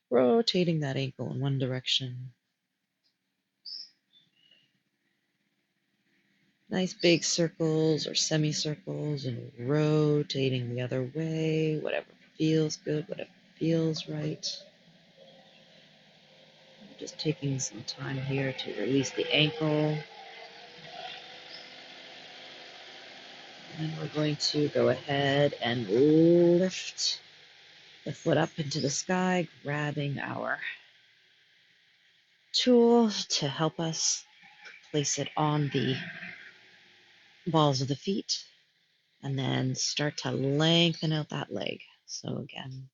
S2: Rotating that ankle in one direction. Nice big circles or semicircles, and rotating the other way, whatever feels good, whatever feels right. Just taking some time here to release the ankle. And we're going to go ahead and lift the foot up into the sky, grabbing our tool to help us place it on the balls of the feet, and then start to lengthen out that leg. So again,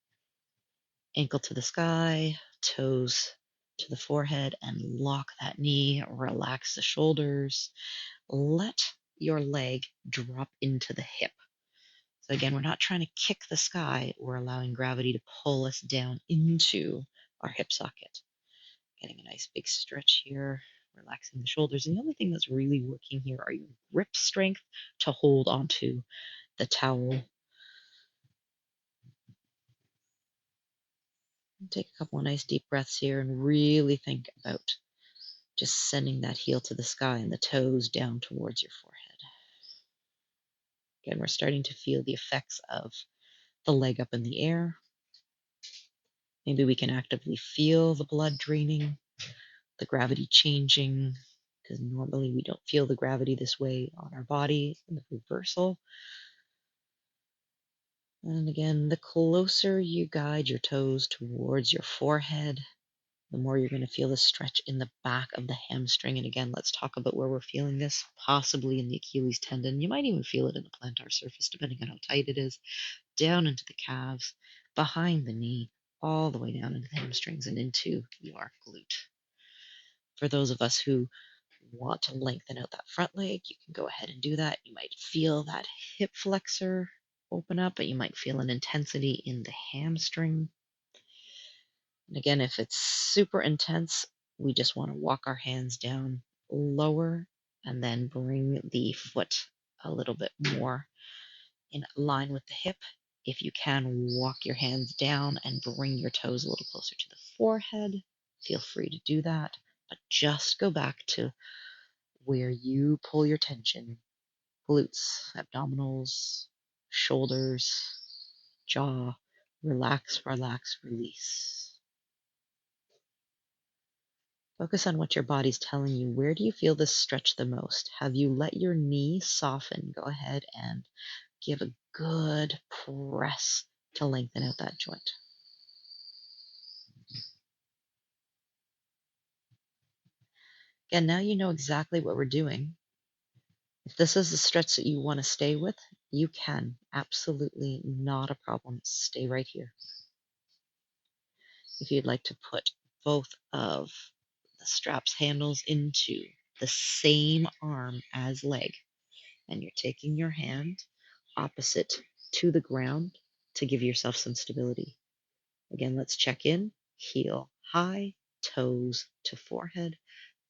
S2: ankle to the sky, toes to the forehead, and lock that knee, relax the shoulders. Let your leg drop into the hip.
S1: So again, we're not trying to kick the sky. We're allowing gravity to pull us down into our hip socket. Getting a nice big stretch here, relaxing the shoulders. And the only thing that's really working here are your grip strength to hold onto the towel. Take a couple of nice deep breaths here and really think about just sending that heel to the sky and the toes down towards your forehead. Again, we're starting to feel the effects of the leg up in the air. Maybe we can actively feel the blood draining, the gravity changing, because normally we don't feel the gravity this way on our body in the reversal. And again, the closer you guide your toes towards your forehead, the more you're going to feel the stretch in the back of the hamstring. And again, let's talk about where we're feeling this, possibly in the Achilles tendon. You might even feel it in the plantar surface, depending on how tight it is, down into the calves, behind the knee, all the way down into the hamstrings and into your glute. For those of us who want to lengthen out that front leg, you can go ahead and do that. You might feel that hip flexor open up, but you might feel an intensity in the hamstring. And again, if it's super intense, we just want to walk our hands down lower and then bring the foot a little bit more in line with the hip. If you can, walk your hands down and bring your toes a little closer to the forehead. Feel free to do that, but just go back to where you pull your tension: glutes, abdominals, shoulders, jaw. Relax, relax, release. Focus on what your body's telling you. Where do you feel this stretch the most? Have you let your knee soften? Go ahead and give a good press to lengthen out that joint. Again, now you know exactly what we're doing. If this is the stretch that you want to stay with, you can. Absolutely not a problem. Stay right here. If you'd like to put both of the straps handles into the same arm as leg, and you're taking your hand opposite to the ground to give yourself some stability. Again, let's check in. Heel high, toes to forehead,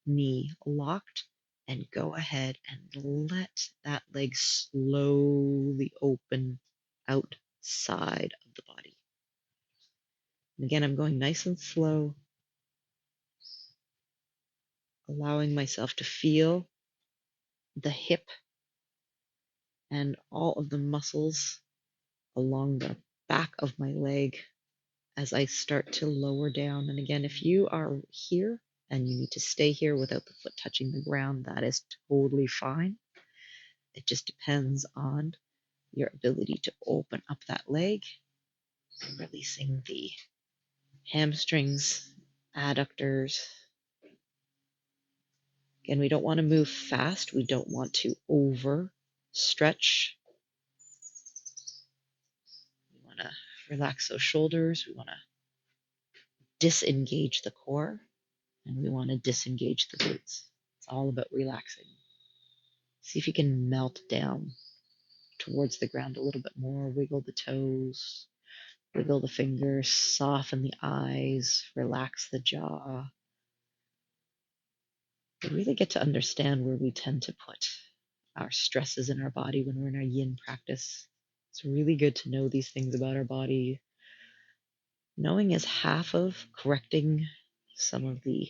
S1: knee locked, and go ahead and let that leg slowly open outside of the body. And again, I'm going nice and slow, allowing myself to feel the hip and all of the muscles along the back of my leg as I start to lower down. And again, if you are here and you need to stay here without the foot touching the ground, that is totally fine. It just depends on your ability to open up that leg, releasing the hamstrings, adductors. Again, we don't want to move fast. We don't want to over stretch. We want to relax those shoulders. We want to disengage the core, and we want to disengage the glutes. It's all about relaxing. See if you can melt down towards the ground a little bit more. Wiggle the toes, wiggle the fingers, soften the eyes, relax the jaw. We really get to understand where we tend to put our stresses in our body when we're in our yin practice. It's really good to know these things about our body. Knowing is half of correcting some of the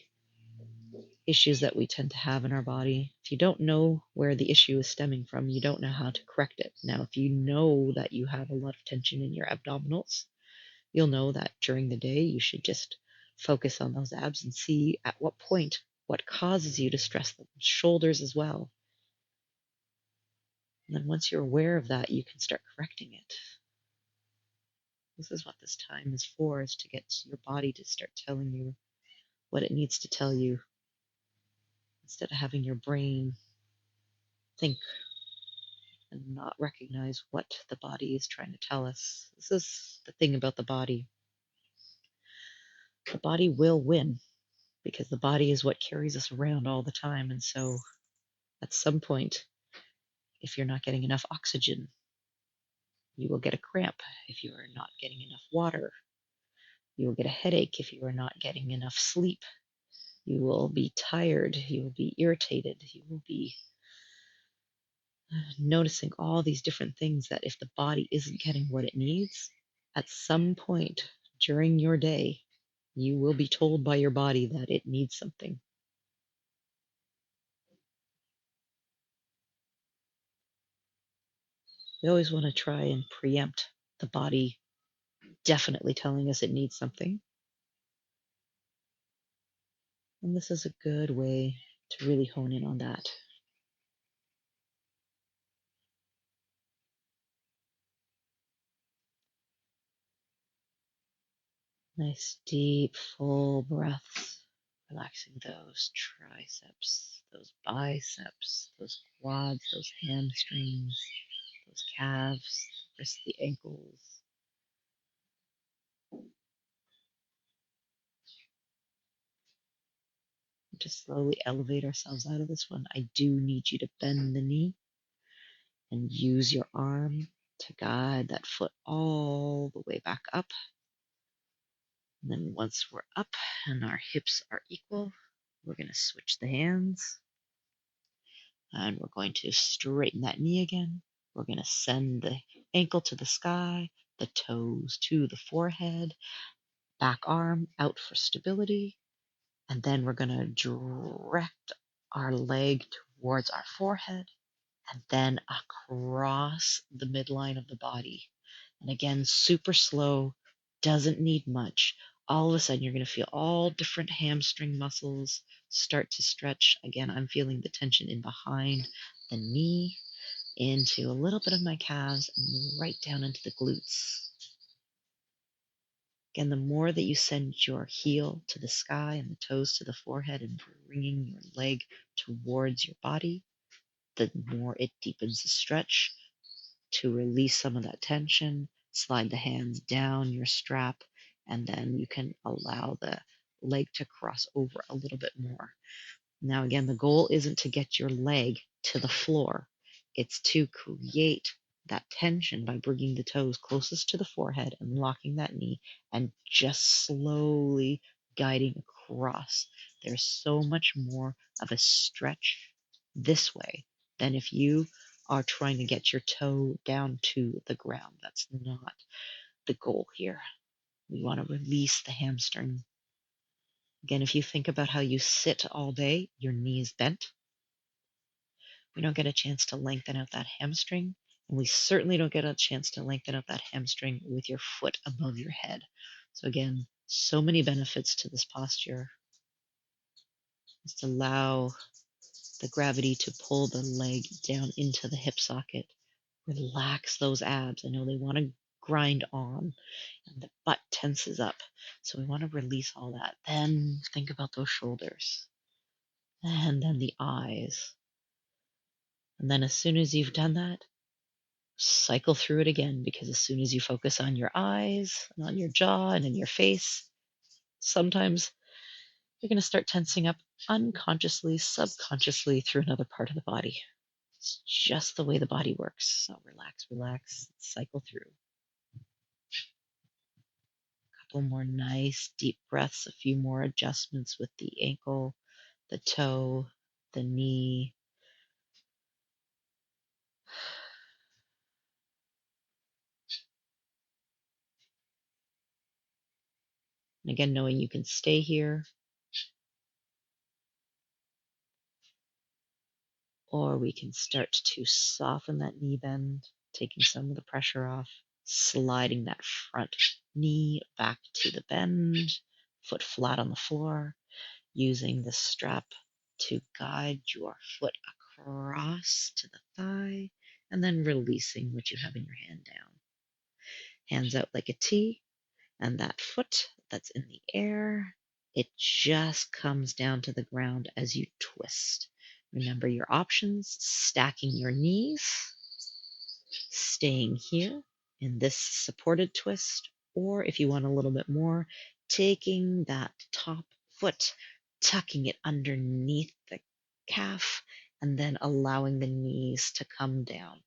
S1: issues that we tend to have in our body. If you don't know where the issue is stemming from, you don't know how to correct it. Now, if you know that you have a lot of tension in your abdominals, you'll know that during the day you should just focus on those abs and see at what point, what causes you to stress them. Shoulders as well. And then once you're aware of that, you can start correcting it. This is what this time is to get your body to start telling you what it needs to tell you, instead of having your brain think and not recognize what the body is trying to tell us. This is the thing about the body. The body will win because the body is what carries us around all the time. And so at some point, if you're not getting enough oxygen, You will get a cramp if you are not getting enough water. You will get a headache if you are not getting enough sleep. You will be tired. You will be irritated. You will be noticing all these different things that if the body isn't getting what it needs, at some point during your day, you will be told by your body that it needs something. We always want to try and preempt the body definitely telling us it needs something. And this is a good way to really hone in on that. Nice, deep, full breaths, relaxing those triceps, those biceps, those quads, those hamstrings, those calves, the wrists, the ankles. Just slowly elevate ourselves out of this one. I do need you to bend the knee and use your arm to guide that foot all the way back up. And then once we're up and our hips are equal, we're going to switch the hands and we're going to straighten that knee again. We're going to send the ankle to the sky, the toes to the forehead, back arm out for stability. And then we're going to direct our leg towards our forehead and then across the midline of the body. And again, super slow, doesn't need much. All of a sudden, you're going to feel all different hamstring muscles start to stretch. Again, I'm feeling the tension in behind the knee, into a little bit of my calves, and right down into the glutes. Again, the more that you send your heel to the sky and the toes to the forehead and bringing your leg towards your body, the more it deepens the stretch to release some of that tension. Slide the hands down your strap, and then you can allow the leg to cross over a little bit more. Now, again, the goal isn't to get your leg to the floor, it's to create that tension by bringing the toes closest to the forehead and locking that knee and just slowly guiding across. There's so much more of a stretch this way than if you are trying to get your toe down to the ground. That's not the goal here. We want to release the hamstring. Again, if you think about how you sit all day, your knee is bent. We don't get a chance to lengthen out that hamstring. And we certainly don't get a chance to lengthen out that hamstring with your foot above your head. So, again, so many benefits to this posture. Just allow the gravity to pull the leg down into the hip socket. Relax those abs. I know they want to grind on and the butt tenses up. So we want to release all that. Then think about those shoulders and then the eyes. And then as soon as you've done that, cycle through it again, because as soon as you focus on your eyes and on your jaw and in your face, sometimes you're going to start tensing up unconsciously, subconsciously through another part of the body. It's just the way the body works. So relax, relax, cycle through. A couple more nice deep breaths, a few more adjustments with the ankle, the toe, the knee. And again, knowing you can stay here, or we can start to soften that knee bend, taking some of the pressure off, sliding that front knee back to the bend, foot flat on the floor, using the strap to guide your foot across to the thigh, and then releasing what you have in your hand down. Hands out like a T, and that foot that's in the air, it just comes down to the ground as you twist. Remember your options: stacking your knees, staying here in this supported twist, or if you want a little bit more, taking that top foot, tucking it underneath the calf, and then allowing the knees to come down.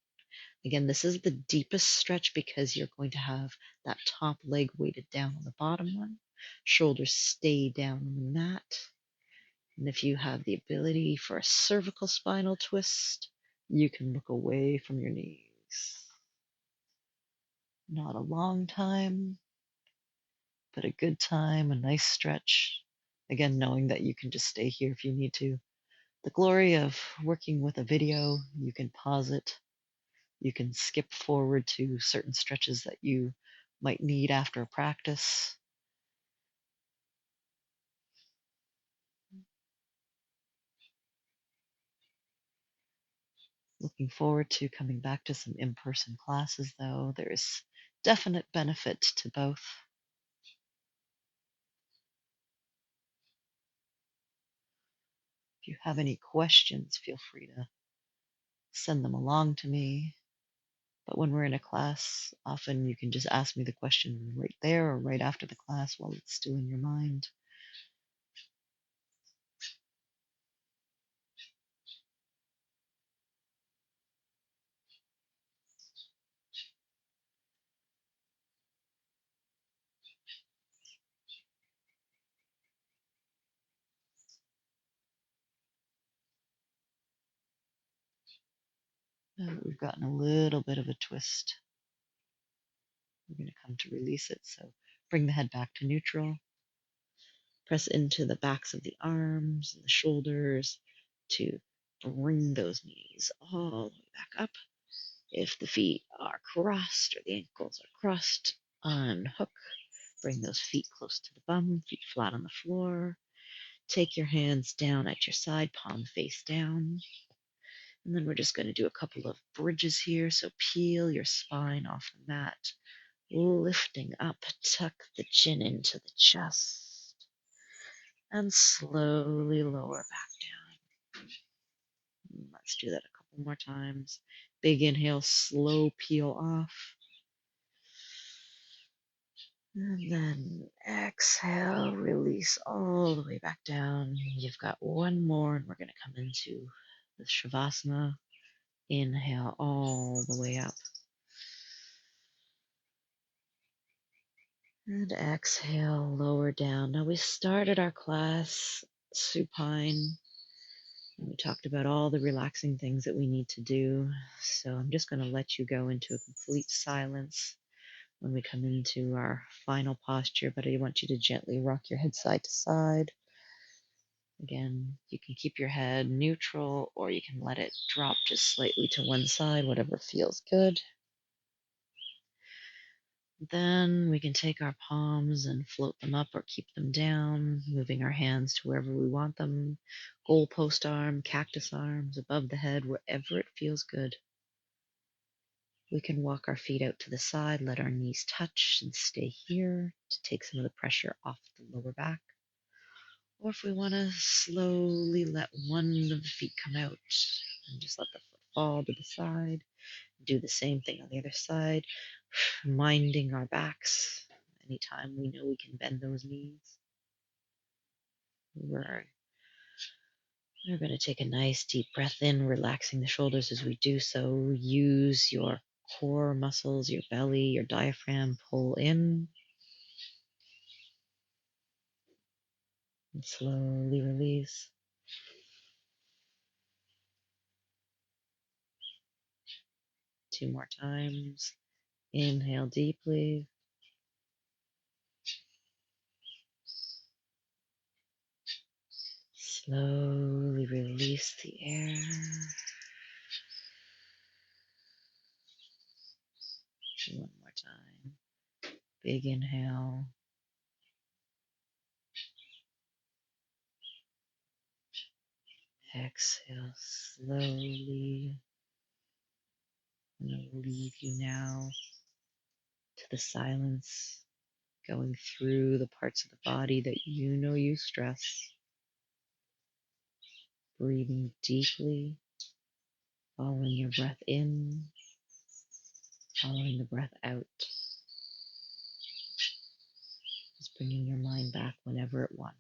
S1: Again, this is the deepest stretch because you're going to have that top leg weighted down on the bottom one. Shoulders stay down on the mat. And if you have the ability for a cervical spinal twist, you can look away from your knees. Not a long time, but a good time, a nice stretch. Again, knowing that you can just stay here if you need to. The glory of working with a video, you can pause it. You can skip forward to certain stretches that you might need after a practice. Looking forward to coming back to some in-person classes, though. There is definite benefit to both. If you have any questions, feel free to send them along to me. But when we're in a class, often you can just ask me the question right there or right after the class while it's still in your mind. Now that we've gotten a little bit of a twist, we're going to come to release it. So bring the head back to neutral. Press into the backs of the arms and the shoulders to bring those knees all the way back up. If the feet are crossed or the ankles are crossed, unhook. Bring those feet close to the bum, feet flat on the floor. Take your hands down at your side, palm face down. And then we're just going to do a couple of bridges here. So peel your spine off the mat, lifting up, tuck the chin into the chest, and slowly lower back down. Let's do that a couple more times. Big inhale, slow peel off. And then exhale, release all the way back down. You've got one more, and we're going to come into the Shavasana. Inhale all the way up. And exhale, lower down. Now we started our class supine. And we talked about all the relaxing things that we need to do. So I'm just going to let you go into a complete silence when we come into our final posture, but I want you to gently rock your head side to side. Again, you can keep your head neutral or you can let it drop just slightly to one side, whatever feels good. Then we can take our palms and float them up or keep them down, moving our hands to wherever we want them. Goalpost arm, cactus arms, above the head, wherever it feels good. We can walk our feet out to the side, let our knees touch and stay here to take some of the pressure off the lower back. Or if we want to slowly let one of the feet come out and just let the foot fall to the side. Do the same thing on the other side, minding our backs. Anytime we know we can bend those knees. We're going to take a nice deep breath in, relaxing the shoulders as we do so. Use your core muscles, your belly, your diaphragm, pull in. And slowly release. Two more times. Inhale deeply. Slowly release the air. One more time. Big inhale. Exhale slowly. I'm going to leave you now to the silence, going through the parts of the body that you know you stress. Breathing deeply, following your breath in, following the breath out. Just bringing your mind back whenever it wanders.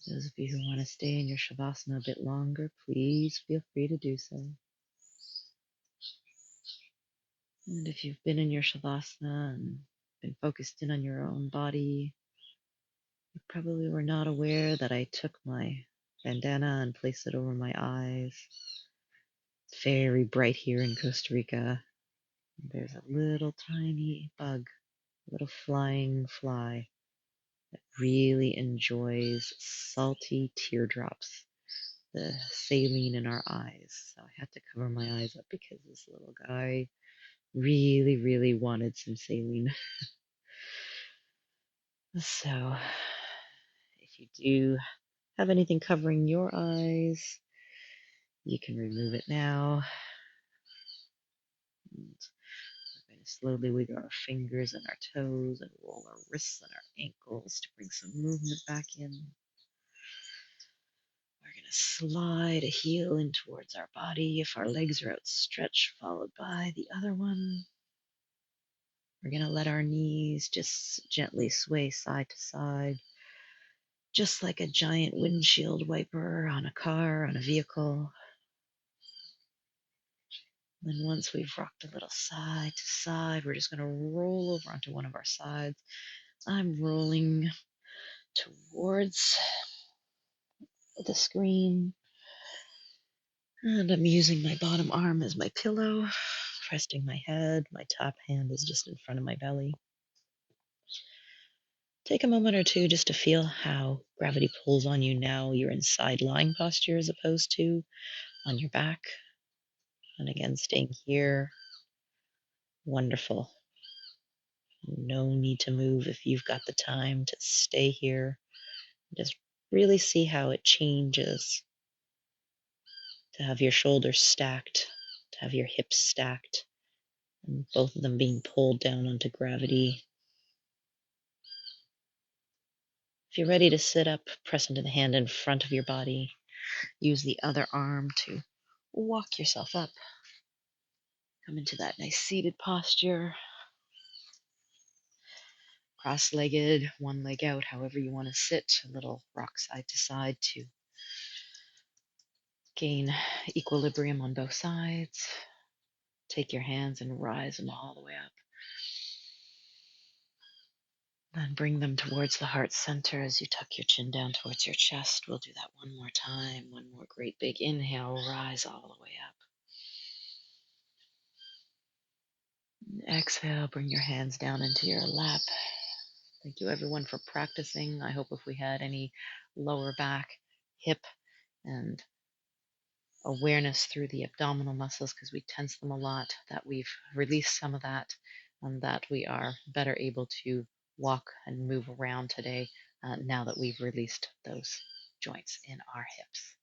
S1: Those of you who want to stay in your Shavasana a bit longer, please feel free to do so. And if you've been in your Shavasana and been focused in on your own body, you probably were not aware that I took my bandana and placed it over my eyes. It's very bright here in Costa Rica. There's a little tiny bug, a little flying fly that really enjoys salty teardrops, the saline in our eyes. So I had to cover my eyes up because this little guy really, really wanted some saline. So if you do have anything covering your eyes, you can remove it now. And we're going to slowly wiggle our fingers and our toes and roll our wrists and our ankles to bring some movement back in. We're going to slide a heel in towards our body if our legs are outstretched, followed by the other one. We're going to let our knees just gently sway side to side, just like a giant windshield wiper on a car, on a vehicle. Then once we've rocked a little side to side, we're just going to roll over onto one of our sides. I'm rolling towards the screen, and I'm using my bottom arm as my pillow, resting my head. My top hand is just in front of my belly. Take a moment or two just to feel how gravity pulls on you now. You're in side lying posture as opposed to on your back. And again, staying here. Wonderful. No need to move if you've got the time to stay here. Just really see how it changes to have your shoulders stacked, to have your hips stacked, and both of them being pulled down onto gravity. If you're ready to sit up, press into the hand in front of your body. Use the other arm to walk yourself up. Come into that nice seated posture. Cross-legged, one leg out, however you want to sit. A little rock side to side to gain equilibrium on both sides. Take your hands and rise them all the way up. Then bring them towards the heart center as you tuck your chin down towards your chest. We'll do that one more time. One more great big inhale. Rise all the way up. Exhale, bring your hands down into your lap. Thank you everyone for practicing. I hope if we had any lower back, hip, and awareness through the abdominal muscles, because we tense them a lot, that we've released some of that and that we are better able to walk and move around today now that we've released those joints in our hips.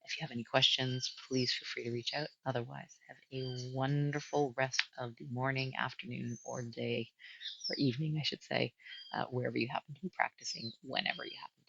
S1: If you have any questions, please feel free to reach out. Otherwise, have a wonderful rest of the morning, afternoon, or day, or evening, I should say, wherever you happen to be practicing, whenever you happen